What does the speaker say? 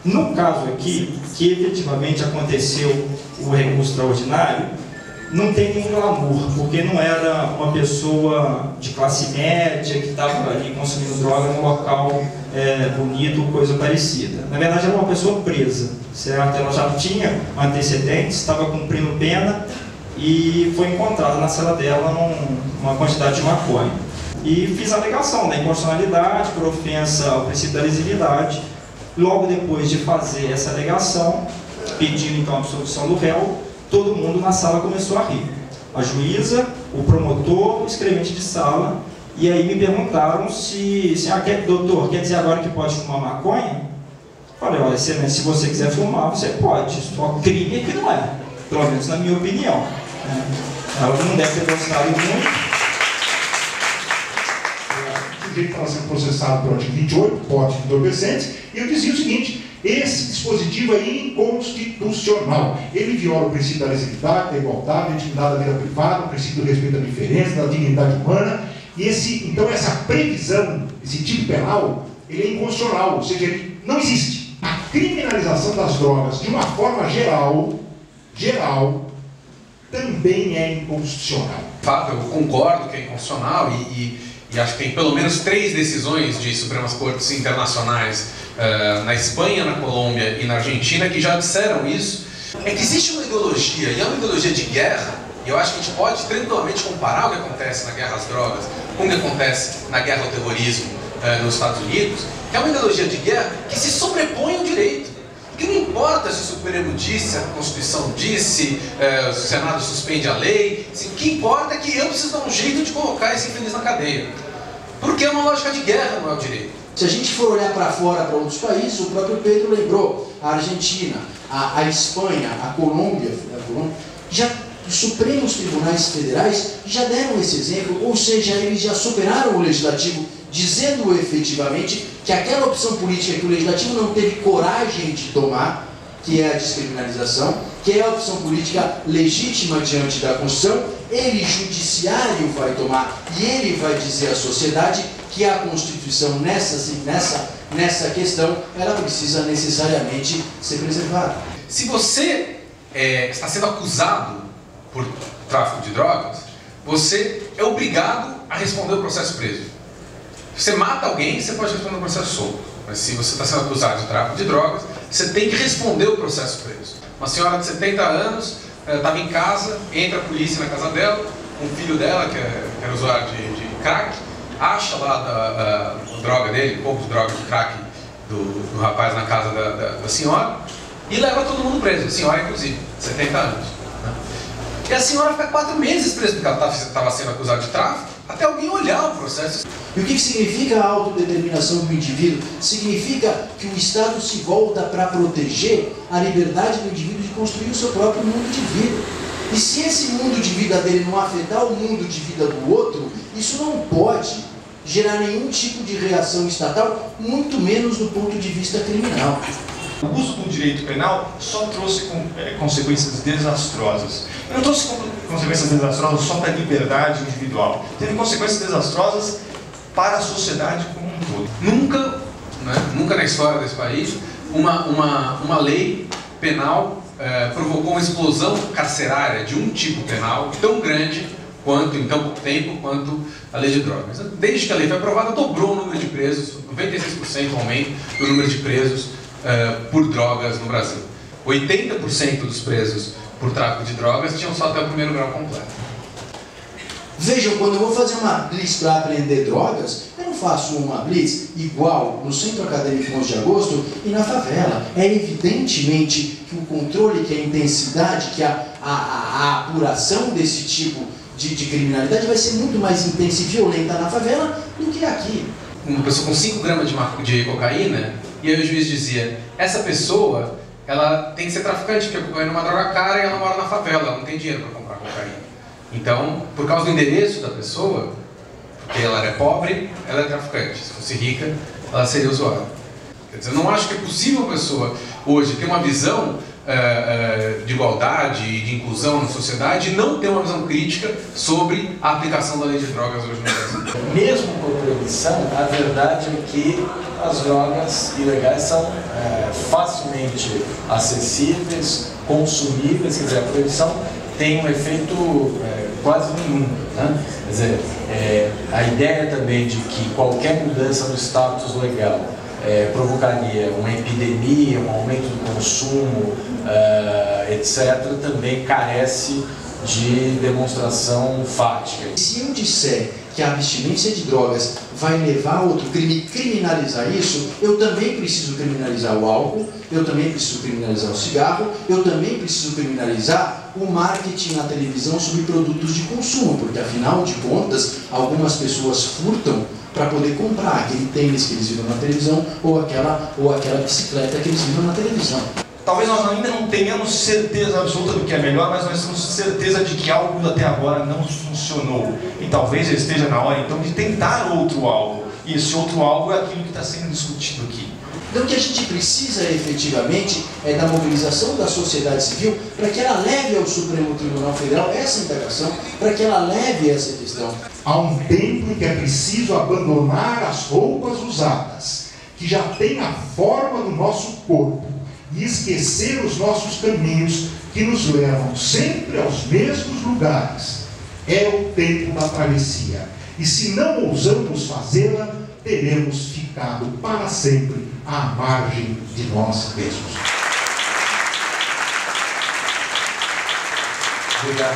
No caso aqui, que efetivamente aconteceu o recurso extraordinário, não tem nenhum glamour, porque não era uma pessoa de classe média que estava ali consumindo droga num local bonito ou coisa parecida. Na verdade, era uma pessoa presa, certo? Ela já tinha antecedentes, estava cumprindo pena e foi encontrada na cela dela uma quantidade de maconha. E fiz a alegação da inconstitucionalidade por ofensa ao princípio da lesividade. Logo depois de fazer essa alegação, pedindo então a absolvição do réu, todo mundo na sala começou a rir. A juíza, o promotor, o escrevente de sala, e aí me perguntaram doutor, quer dizer agora que pode fumar maconha? Falei, olha, se você quiser fumar, você pode, só crime é que não é, pelo menos na minha opinião. Ela não deve ter gostado muito. O sujeito estava sendo processado pelo artigo 28, porte de entorpecentes, e eu dizia o seguinte: esse dispositivo é inconstitucional. Ele viola o princípio da lesividade, da igualdade, da intimidade da vida privada, o princípio do respeito à diferença, da dignidade humana. E então essa previsão, esse tipo penal, ele é inconstitucional, ou seja, ele não existe. A criminalização das drogas, de uma forma geral, também é inconstitucional. Fato, eu concordo que é inconstitucional e acho que tem pelo menos 3 decisões de Supremas Cortes internacionais na Espanha, na Colômbia e na Argentina que já disseram isso. É que existe uma ideologia, e é uma ideologia de guerra, e eu acho que a gente pode tranquilamente comparar o que acontece na guerra às drogas com o que acontece na guerra ao terrorismo nos Estados Unidos, que é uma ideologia de guerra que se sobrepõe ao direito. Que não importa se o Supremo disse, a Constituição disse, o Senado suspende a lei, o que importa é que eu preciso dar um jeito de colocar esse infeliz na cadeia. Porque é uma lógica de guerra, não é o direito. Se a gente for olhar para fora, para outros países, o próprio Pedro lembrou, a Argentina, a Espanha, a Colômbia, já os Supremos Tribunais Federais já deram esse exemplo, ou seja, eles já superaram o Legislativo, dizendo efetivamente que aquela opção política que o Legislativo não teve coragem de tomar, que é a descriminalização, que é a opção política legítima diante da Constituição, ele, judiciário, vai tomar, e ele vai dizer à sociedade que a Constituição nessa questão, ela precisa necessariamente ser preservada. Se você está sendo acusado por tráfico de drogas, você é obrigado a responder o processo preso. Se você mata alguém, você pode responder o processo solto. Mas se você está sendo acusado de tráfico de drogas, você tem que responder o processo preso. Uma senhora de 70 anos estava em casa, entra a polícia na casa dela, um filho dela, que era usuário de crack, acha lá a droga dele, um pouco de droga de crack do rapaz na casa da senhora, e leva todo mundo preso, a senhora inclusive, 70 anos. Né? E a senhora fica 4 meses presa porque ela estava sendo acusada de tráfico, até alguém olhar o processo. E o que significa a autodeterminação do indivíduo? Significa que o Estado se volta para proteger a liberdade do indivíduo de construir o seu próprio mundo de vida. E se esse mundo de vida dele não afetar o mundo de vida do outro, isso não pode gerar nenhum tipo de reação estatal, muito menos do ponto de vista criminal. O uso do direito penal só trouxe consequências desastrosas. Eu não trouxe consequências desastrosas só para a liberdade individual. Teve consequências desastrosas para a sociedade como um todo. Nunca na história desse país, uma lei penal provocou uma explosão carcerária de um tipo penal tão grande quanto, em tão pouco tempo, quanto a lei de drogas. Desde que a lei foi aprovada, dobrou o número de presos, 96% aumento do número de presos por drogas no Brasil. 80% dos presos por tráfico de drogas tinham só até o 1º grau completo. Vejam, quando eu vou fazer uma blitz para apreender drogas, eu não faço uma blitz igual no Centro Acadêmico 11 de Agosto e na favela. É evidentemente que o controle, que a intensidade, que a apuração desse tipo de criminalidade vai ser muito mais intensa e violenta na favela do que aqui. Uma pessoa com 5 gramas de cocaína, e aí o juiz dizia, essa pessoa, ela tem que ser traficante, porque a cocaína é uma droga cara e ela mora na favela, ela não tem dinheiro para comprar cocaína. Então, por causa do endereço da pessoa, porque ela é pobre, ela é traficante. Se fosse rica, ela seria usuária. Quer dizer, eu não acho que é possível uma pessoa hoje ter uma visão de igualdade e de inclusão na sociedade e não ter uma visão crítica sobre a aplicação da lei de drogas hoje no Brasil. Mesmo com proibição, a verdade é que as drogas ilegais são facilmente acessíveis, consumíveis, quer dizer, a proibição tem um efeito quase nenhum, né? Quer dizer, a ideia também de que qualquer mudança no status legal provocaria uma epidemia, um aumento do consumo, etc., também carece de demonstração fática. Se eu disser que a abstinência de drogas vai levar a outro crime e criminalizar isso, eu também preciso criminalizar o álcool, eu também preciso criminalizar o cigarro, eu também preciso criminalizar o marketing na televisão sobre produtos de consumo, porque afinal de contas, algumas pessoas furtam para poder comprar aquele tênis que eles viram na televisão ou aquela bicicleta que eles viram na televisão. Talvez nós ainda não tenhamos certeza absoluta do que é melhor, mas nós temos certeza de que algo até agora não funcionou. E talvez esteja na hora, então, de tentar outro algo. E esse outro algo é aquilo que está sendo discutido aqui. Então o que a gente precisa efetivamente é da mobilização da sociedade civil para que ela leve ao Supremo Tribunal Federal essa indagação, para que ela leve essa questão. Há um tempo em que é preciso abandonar as roupas usadas, que já têm a forma do nosso corpo, e esquecer os nossos caminhos que nos levam sempre aos mesmos lugares. É o tempo da travessia. E se não ousamos fazê-la, teremos ficado para sempre à margem de nós mesmos. Obrigado,